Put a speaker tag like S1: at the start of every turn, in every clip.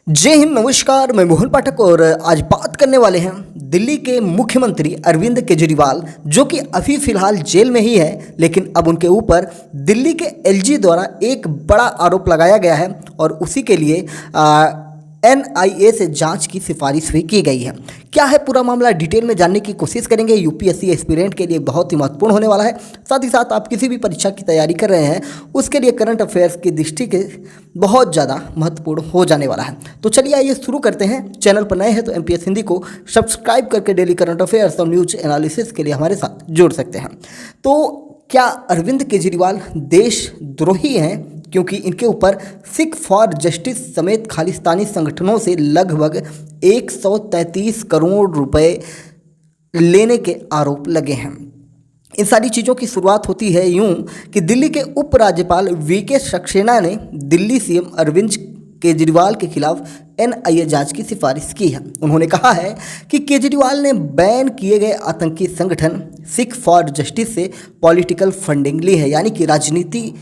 S1: जय हिंद, नमस्कार। मैं मोहन पाठक और आज बात करने वाले हैं दिल्ली के मुख्यमंत्री अरविंद केजरीवाल, जो कि अभी फिलहाल जेल में ही है। लेकिन अब उनके ऊपर दिल्ली के एलजी द्वारा एक बड़ा आरोप लगाया गया है और उसी के लिए एनआईए से जांच की सिफारिश भी की गई है। क्या है पूरा मामला, डिटेल में जानने की कोशिश करेंगे। यूपीएससी एस्पिरेंट के लिए बहुत ही महत्वपूर्ण होने वाला है। साथ ही साथ आप किसी भी परीक्षा की तैयारी कर रहे हैं उसके लिए करंट अफेयर्स की दृष्टि के बहुत ज़्यादा महत्वपूर्ण हो जाने वाला है। तो चलिए आइए शुरू करते हैं। चैनल पर नए हैं तो एमपीएस हिंदी को सब्सक्राइब करके डेली करंट अफेयर्स और न्यूज एनालिसिस के लिए हमारे साथ जुड़ सकते हैं। तो क्या अरविंद केजरीवाल देशद्रोही हैं, क्योंकि इनके ऊपर सिख फॉर जस्टिस समेत खालिस्तानी संगठनों से लगभग 133 करोड़ रुपए लेने के आरोप लगे हैं। इन सारी चीज़ों की शुरुआत होती है यूं कि दिल्ली के उपराज्यपाल वीके सक्सेना ने दिल्ली सीएम अरविंद केजरीवाल के खिलाफ एनआईए जांच की सिफारिश की है। उन्होंने कहा है कि केजरीवाल ने बैन किए गए आतंकी संगठन सिख फॉर जस्टिस से पॉलिटिकल फंडिंग ली है, यानी कि राजनीति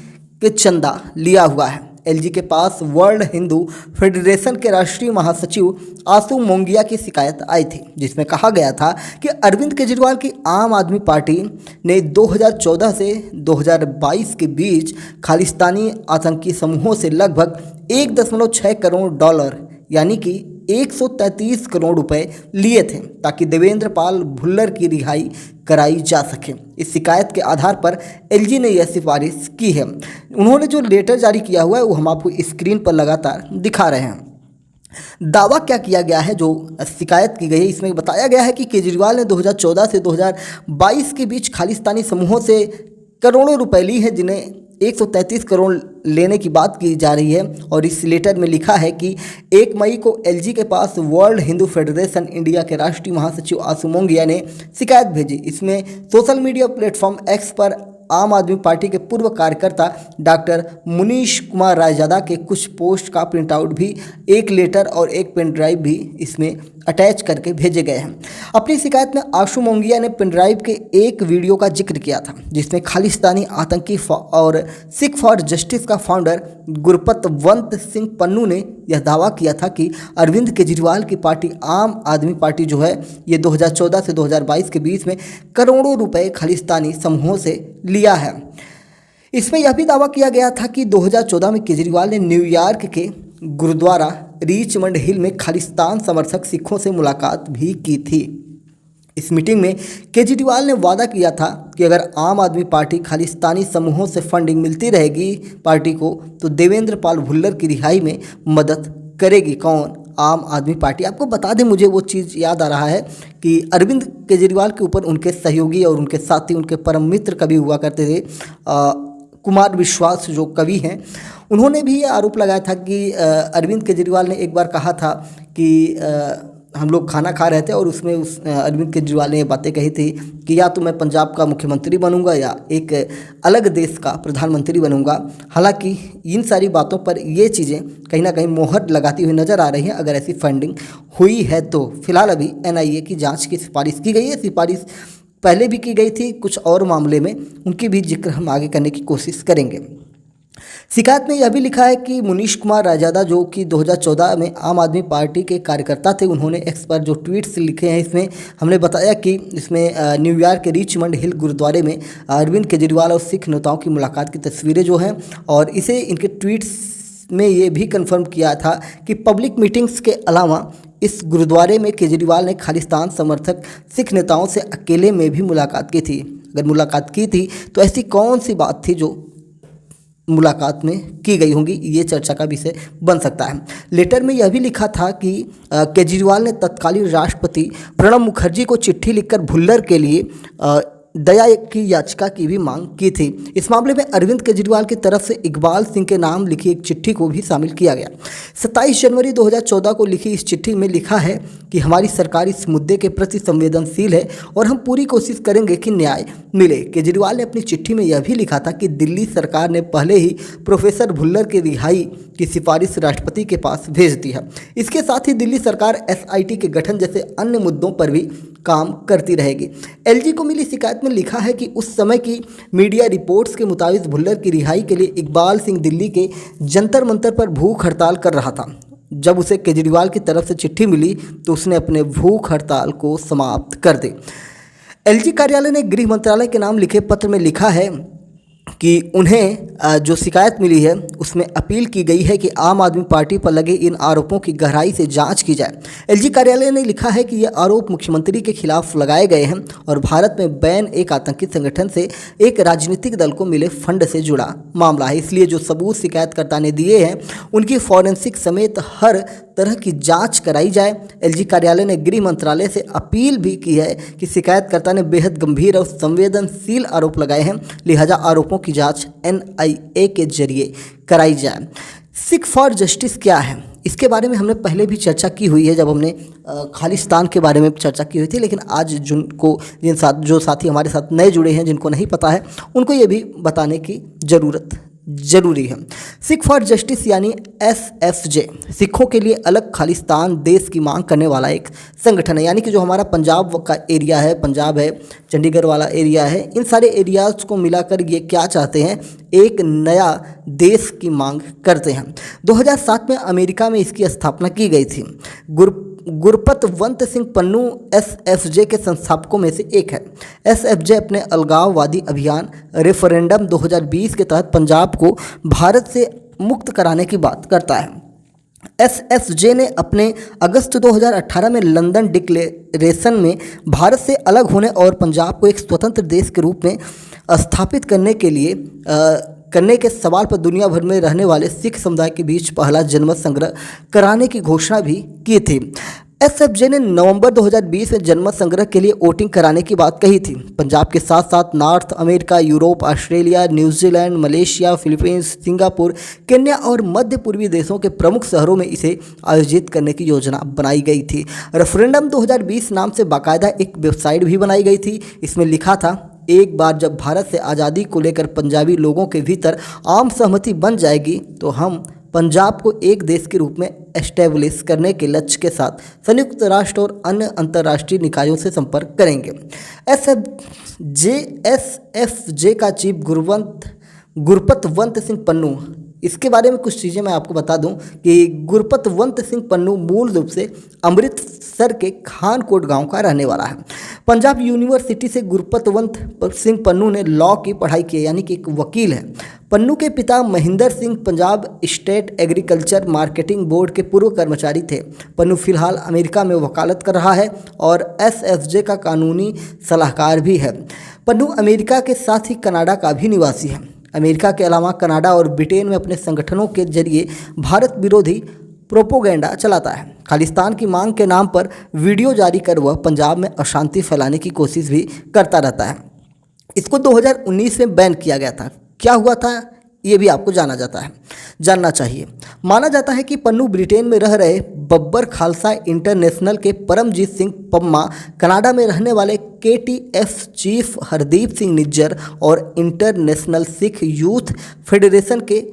S1: के चंदा लिया हुआ है। एलजी के पास वर्ल्ड हिंदू फेडरेशन के राष्ट्रीय महासचिव आशु मोंगिया की शिकायत आई थी, जिसमें कहा गया था कि अरविंद केजरीवाल की आम आदमी पार्टी ने 2014 से 2022 के बीच खालिस्तानी आतंकी समूहों से लगभग 1.6 करोड़ डॉलर यानी कि 133 करोड़ रुपए लिए थे, ताकि देवेंद्र पाल भुल्लर की रिहाई कराई जा सके। इस शिकायत के आधार पर एलजी ने यह सिफारिश की है। उन्होंने जो लेटर जारी किया हुआ है वो हम आपको स्क्रीन पर लगातार दिखा रहे हैं। दावा क्या किया गया है, जो शिकायत की गई है, इसमें बताया गया है कि केजरीवाल ने 2014 से 2022 के बीच खालिस्तानी समूहों से करोड़ों रुपए ली है, जिन्हें 133 करोड़ लेने की बात की जा रही है। और इस लेटर में लिखा है कि 1 मई को एलजी के पास वर्ल्ड हिंदू फेडरेशन इंडिया के राष्ट्रीय महासचिव आशु मोंगिया ने शिकायत भेजी। इसमें सोशल मीडिया प्लेटफॉर्म एक्स पर आम आदमी पार्टी के पूर्व कार्यकर्ता डॉक्टर मुनीश कुमार रायजादा के कुछ पोस्ट का प्रिंट आउट भी, एक लेटर और एक पेन ड्राइव भी इसमें अटैच करके भेजे गए हैं। अपनी शिकायत में आशु मोंगिया ने पेन ड्राइव के एक वीडियो का जिक्र किया था, जिसमें खालिस्तानी आतंकी और सिख फॉर जस्टिस का फाउंडर गुरपतवंत सिंह पन्नू ने यह दावा किया था कि अरविंद केजरीवाल की पार्टी आम आदमी पार्टी जो है ये 2014 से 2022 के बीच में करोड़ों रुपए खालिस्तानी समूहों से लिया है। इसमें यह भी दावा किया गया था कि 2014 में केजरीवाल ने न्यूयॉर्क के गुरुद्वारा रिचमंड हिल में खालिस्तान समर्थक सिखों से मुलाकात भी की थी। इस मीटिंग में केजरीवाल ने वादा किया था कि अगर आम आदमी पार्टी खालिस्तानी समूहों से फंडिंग मिलती रहेगी पार्टी को, तो देवेंद्र पाल भुल्लर की रिहाई में मदद करेगी। कौन? आम आदमी पार्टी। आपको बता दें, मुझे वो चीज़ याद आ रहा है कि अरविंद केजरीवाल के ऊपर उनके सहयोगी और उनके साथी, उनके परम मित्र कवि हुआ करते थे, कुमार विश्वास जो कवि हैं, उन्होंने भी ये आरोप लगाया था कि अरविंद केजरीवाल ने एक बार कहा था कि हम लोग खाना खा रहे थे और उसमें अरविंद केजरीवाल ने ये बातें कही थी कि या तो मैं पंजाब का मुख्यमंत्री बनूंगा या एक अलग देश का प्रधानमंत्री बनूंगा। हालांकि इन सारी बातों पर ये चीज़ें कहीं ना कहीं मोहर लगाती हुई नज़र आ रही हैं। अगर ऐसी फंडिंग हुई है तो फिलहाल अभी एनआईए की जाँच की सिफारिश की गई है। सिफारिश पहले भी की गई थी कुछ और मामले में, उनकी भी जिक्र हम आगे करने की कोशिश करेंगे। शिकायत में यह भी लिखा है कि मुनीश कुमार रायजादा, जो कि 2014 में आम आदमी पार्टी के कार्यकर्ता थे, उन्होंने एक्स पर जो ट्वीट्स लिखे हैं, इसमें हमने बताया कि इसमें न्यूयॉर्क के रिचमंड हिल गुरुद्वारे में अरविंद केजरीवाल और सिख नेताओं की मुलाकात की तस्वीरें जो हैं, और इसे इनके ट्वीट्स में ये भी कंफर्म किया था कि पब्लिक मीटिंग्स के अलावा इस गुरुद्वारे में केजरीवाल ने खालिस्तान समर्थक सिख नेताओं से अकेले में भी मुलाकात की थी। अगर मुलाकात की थी तो ऐसी कौन सी बात थी जो मुलाकात में की गई होंगी, ये चर्चा का विषय बन सकता है। लेटर में यह भी लिखा था कि केजरीवाल ने तत्कालीन राष्ट्रपति प्रणब मुखर्जी को चिट्ठी लिखकर भुल्लर के लिए दया की याचिका की भी मांग की थी। इस मामले में अरविंद केजरीवाल की तरफ से इकबाल सिंह के नाम लिखी एक चिट्ठी को भी शामिल किया गया। 27 जनवरी 2014 को लिखी इस चिट्ठी में लिखा है कि हमारी सरकार इस मुद्दे के प्रति संवेदनशील है और हम पूरी कोशिश करेंगे कि न्याय मिले। केजरीवाल ने अपनी चिट्ठी में यह भी लिखा था कि दिल्ली सरकार ने पहले ही प्रोफेसर भुल्लर की रिहाई की सिफारिश राष्ट्रपति के पास भेज दी है। इसके साथ ही दिल्ली सरकार एसआईटी के गठन जैसे अन्य मुद्दों पर भी काम करती रहेगी। एलजी को मिली शिकायत में लिखा है कि उस समय की मीडिया रिपोर्ट्स के मुताबिक भुल्लर की रिहाई के लिए इकबाल सिंह दिल्ली के जंतर मंतर पर भूख हड़ताल कर रहा था। जब उसे केजरीवाल की तरफ से चिट्ठी मिली तो उसने अपने भूख हड़ताल को समाप्त कर दी। एलजी कार्यालय ने गृह मंत्रालय के नाम लिखे पत्र में लिखा है कि उन्हें जो शिकायत मिली है उसमें अपील की गई है कि आम आदमी पार्टी पर लगे इन आरोपों की गहराई से जांच की जाए। एलजी कार्यालय ने लिखा है कि ये आरोप मुख्यमंत्री के खिलाफ लगाए गए हैं और भारत में बैन एक आतंकी संगठन से एक राजनीतिक दल को मिले फंड से जुड़ा मामला है। इसलिए जो सबूत शिकायतकर्ता ने दिए हैं उनकी फॉरेंसिक समेत हर तरह की जांच कराई जाए। एलजी कार्यालय ने गृह मंत्रालय से अपील भी की है कि शिकायतकर्ता ने बेहद गंभीर और संवेदनशील आरोप लगाए हैं, लिहाजा आरोपों की जांच एनआईए के जरिए कराई जाए। सिख फॉर जस्टिस क्या है, इसके बारे में हमने पहले भी चर्चा की हुई है जब हमने खालिस्तान के बारे में चर्चा की हुई थी, लेकिन आज जो साथी हमारे साथ नए जुड़े हैं जिनको नहीं पता है उनको ये भी बताने की जरूरी है। सिख फॉर जस्टिस यानी एसएफजे सिखों के लिए अलग खालिस्तान देश की मांग करने वाला एक संगठन है। यानी कि जो हमारा पंजाब का एरिया है, पंजाब है, चंडीगढ़ वाला एरिया है, इन सारे एरियाज को मिलाकर ये क्या चाहते हैं, एक नया देश की मांग करते हैं। 2007 में अमेरिका में इसकी स्थापना की गई थी। गुरपतवंत सिंह पन्नू एसएफजे के संस्थापकों में से एक है। एसएफजे अपने अलगाववादी अभियान रेफरेंडम 2020 के तहत पंजाब को भारत से मुक्त कराने की बात करता है। एसएफजे ने अपने अगस्त 2018 में लंदन डिक्लेरेशन में भारत से अलग होने और पंजाब को एक स्वतंत्र देश के रूप में स्थापित करने के सवाल पर दुनिया भर में रहने वाले सिख समुदाय के बीच पहला जनमत संग्रह कराने की घोषणा भी की थी। एसएफजे ने नवंबर 2020 में जनमत संग्रह के लिए वोटिंग कराने की बात कही थी। पंजाब के साथ साथ north America, Europe, Australia, New Zealand, Malaysia, Philippines, Singapore, Kenya और मध्य पूर्वी देशों के प्रमुख शहरों में इसे आयोजित करने की योजना बनाई गई थी। रेफरेंडम 2020 नाम से बाकायदा एक वेबसाइट भी बनाई गई थी। इसमें लिखा था, एक बार जब भारत से आज़ादी को लेकर पंजाबी लोगों के भीतर आम सहमति बन जाएगी तो हम पंजाब को एक देश के रूप में एस्टेब्लिश करने के लक्ष्य के साथ संयुक्त राष्ट्र और अन्य अंतर्राष्ट्रीय निकायों से संपर्क करेंगे। एसएफजे का चीफ गुरपतवंत सिंह पन्नू, इसके बारे में कुछ चीज़ें मैं आपको बता दूं कि गुरपतवंत सिंह पन्नू मूल रूप से अमृतसर के खानकोट गांव का रहने वाला है। पंजाब यूनिवर्सिटी से गुरपतवंत सिंह पन्नू ने लॉ की पढ़ाई की, यानी कि एक वकील है। पन्नू के पिता Mahendra Singh Punjab state agriculture marketing board के पूर्व कर्मचारी थे। पन्नू फिलहाल अमेरिका में वकालत कर रहा है और एसएफजे का कानूनी सलाहकार भी है। पन्नू अमेरिका के साथ ही कनाडा का भी निवासी है। अमेरिका के अलावा कनाडा और ब्रिटेन में अपने संगठनों के जरिए भारत विरोधी प्रोपोगेंडा चलाता है। खालिस्तान की मांग के नाम पर वीडियो जारी कर वह पंजाब में अशांति फैलाने की कोशिश भी करता रहता है। इसको 2019 में बैन किया गया था। क्या हुआ था ये भी आपको जानना चाहिए। माना जाता है कि पन्नू ब्रिटेन में रह रहे बब्बर खालसा इंटरनेशनल के परमजीत सिंह पम्मा, कनाडा में रहने वाले केटीएफ चीफ हरदीप सिंह निज्जर और इंटरनेशनल सिख यूथ फेडरेशन के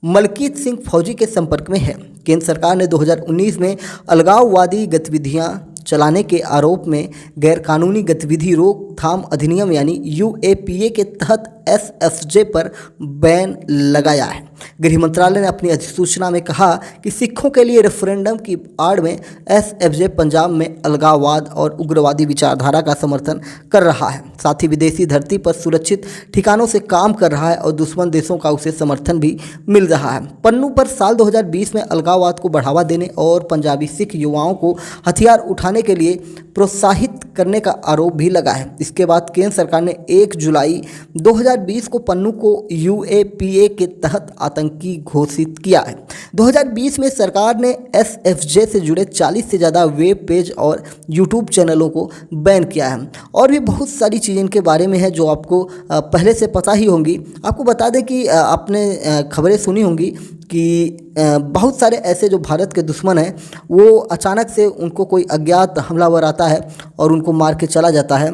S1: मलकीत सिंह फौजी के संपर्क में है। केंद्र सरकार ने 2019 में अलगाववादी गतिविधियां चलाने के आरोप में गैरकानूनी गतिविधि रोकथाम अधिनियम यानी यूएपीए के तहत एसएफजे पर बैन लगाया है। गृह मंत्रालय ने अपनी अधिसूचना में कहा कि सिखों के लिए रेफरेंडम की आड़ में एसएफजे पंजाब में अलगाववाद और उग्रवादी विचारधारा का समर्थन कर रहा है। साथ ही विदेशी धरती पर सुरक्षित ठिकानों से काम कर रहा है और दुश्मन देशों का उसे समर्थन भी मिल रहा है। पन्नू पर साल 2020 में अलगाववाद को बढ़ावा देने और पंजाबी सिख युवाओं को हथियार उठाने के लिए प्रोत्साहित करने का आरोप भी लगा है। इसके बाद केंद्र सरकार ने 1 जुलाई 2020 को पन्नू को यूएपीए के तहत आतंकी घोषित किया है। 2020 में सरकार ने एसएफजे से जुड़े 40 से ज़्यादा वेब पेज और यूट्यूब चैनलों को बैन किया है। और भी बहुत सारी चीज़ें इनके बारे में है जो आपको पहले से पता ही होंगी। आपको बता दें कि आपने खबरें सुनी होंगी कि बहुत सारे ऐसे जो भारत के दुश्मन हैं वो अचानक से उनको कोई अज्ञात हमलावर आता है और उनको मार के चला जाता है।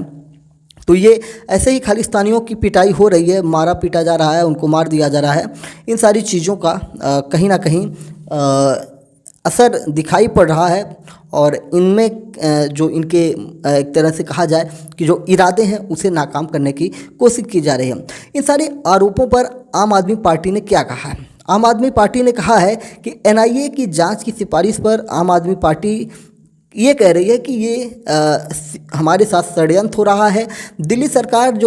S1: तो ये ऐसे ही खालिस्तानियों की पिटाई हो रही है, मारा पीटा जा रहा है, उनको मार दिया जा रहा है। इन सारी चीज़ों का कहीं ना कहीं असर दिखाई पड़ रहा है और इनमें जो इनके एक तरह से कहा जाए कि जो इरादे हैं उसे नाकाम करने की कोशिश की जा रही है। इन सारे आरोपों पर आम आदमी पार्टी ने क्या कहा है? आम आदमी पार्टी ने कहा है कि एनआईए की जांच की सिफारिश पर आम आदमी पार्टी ये कह रही है कि ये हमारे साथ षड्यंत्र हो रहा है। दिल्ली सरकार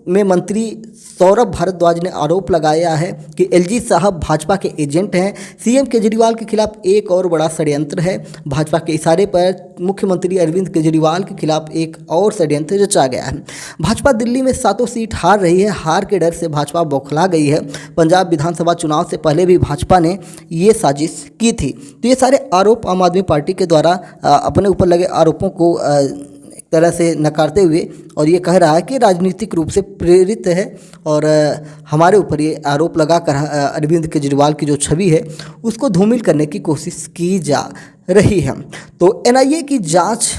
S1: में मंत्री सौरभ भारद्वाज ने आरोप लगाया है कि एलजी साहब भाजपा के एजेंट हैं। सीएम केजरीवाल के खिलाफ एक और बड़ा षड्यंत्र है। भाजपा के इशारे पर मुख्यमंत्री अरविंद केजरीवाल के खिलाफ एक और षड्यंत्र रचा गया है। भाजपा दिल्ली में 7 सीट हार रही है। हार के डर से भाजपा बौखला गई है। पंजाब विधानसभा चुनाव से पहले भी भाजपा ने ये साजिश की थी। तो ये सारे आरोप आम आदमी पार्टी के द्वारा अपने ऊपर लगे आरोपों को तरह से नकारते हुए और ये कह रहा है कि राजनीतिक रूप से प्रेरित है और हमारे ऊपर ये आरोप लगाकर अरविंद केजरीवाल की जो छवि है उसको धूमिल करने की कोशिश की जा रही है। तो एनआईए की जांच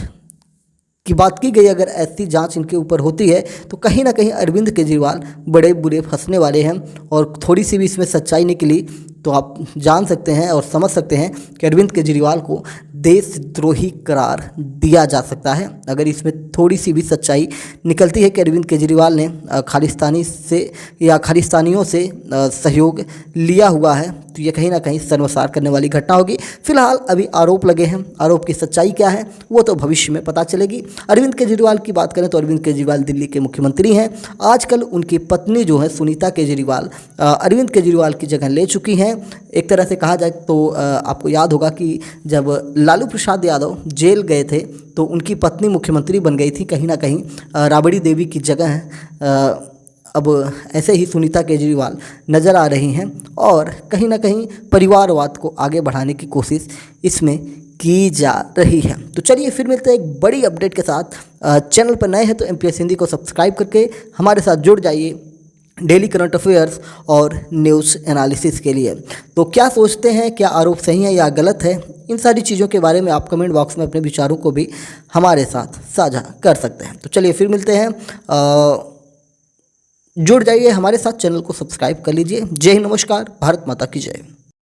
S1: की बात की गई, अगर ऐसी जांच इनके ऊपर होती है तो कहीं ना कहीं अरविंद केजरीवाल बड़े बुरे फंसने वाले हैं और थोड़ी सी भी इसमें सच्चाई निकली तो आप जान सकते हैं और समझ सकते हैं कि अरविंद केजरीवाल को देशद्रोही करार दिया जा सकता है। अगर इसमें थोड़ी सी भी सच्चाई निकलती है कि अरविंद केजरीवाल ने खालिस्तानी से या खालिस्तानियों से सहयोग लिया हुआ है तो ये कहीं ना कहीं शर्मसार करने वाली घटना होगी। फिलहाल अभी आरोप लगे हैं, आरोप की सच्चाई क्या है वो तो भविष्य में पता चलेगी। अरविंद केजरीवाल की बात करें तो अरविंद केजरीवाल दिल्ली के मुख्यमंत्री हैं। आजकल उनकी पत्नी जो है सुनीता केजरीवाल अरविंद केजरीवाल की जगह ले चुकी हैं। एक तरह से कहा जाए तो आपको याद होगा कि जब लालू प्रसाद यादव जेल गए थे तो उनकी पत्नी मुख्यमंत्री बन गई थी कहीं ना कहीं राबड़ी देवी की जगह। अब ऐसे ही सुनीता केजरीवाल नज़र आ रही हैं और कहीं ना कहीं परिवारवाद को आगे बढ़ाने की कोशिश इसमें की जा रही है। तो चलिए फिर मिलते हैं एक बड़ी अपडेट के साथ। चैनल पर नए हैं तो MPS हिंदी को सब्सक्राइब करके हमारे साथ जुड़ जाइए डेली करंट अफेयर्स और न्यूज़ एनालिसिस के लिए। तो क्या सोचते हैं, क्या आरोप सही है या गलत है, इन सारी चीज़ों के बारे में आप कमेंट बॉक्स में अपने विचारों को भी हमारे साथ साझा कर सकते हैं। तो चलिए फिर मिलते हैं, जुड़ जाइए हमारे साथ, चैनल को सब्सक्राइब कर लीजिए। जय हिंद, नमस्कार, भारत माता की जय।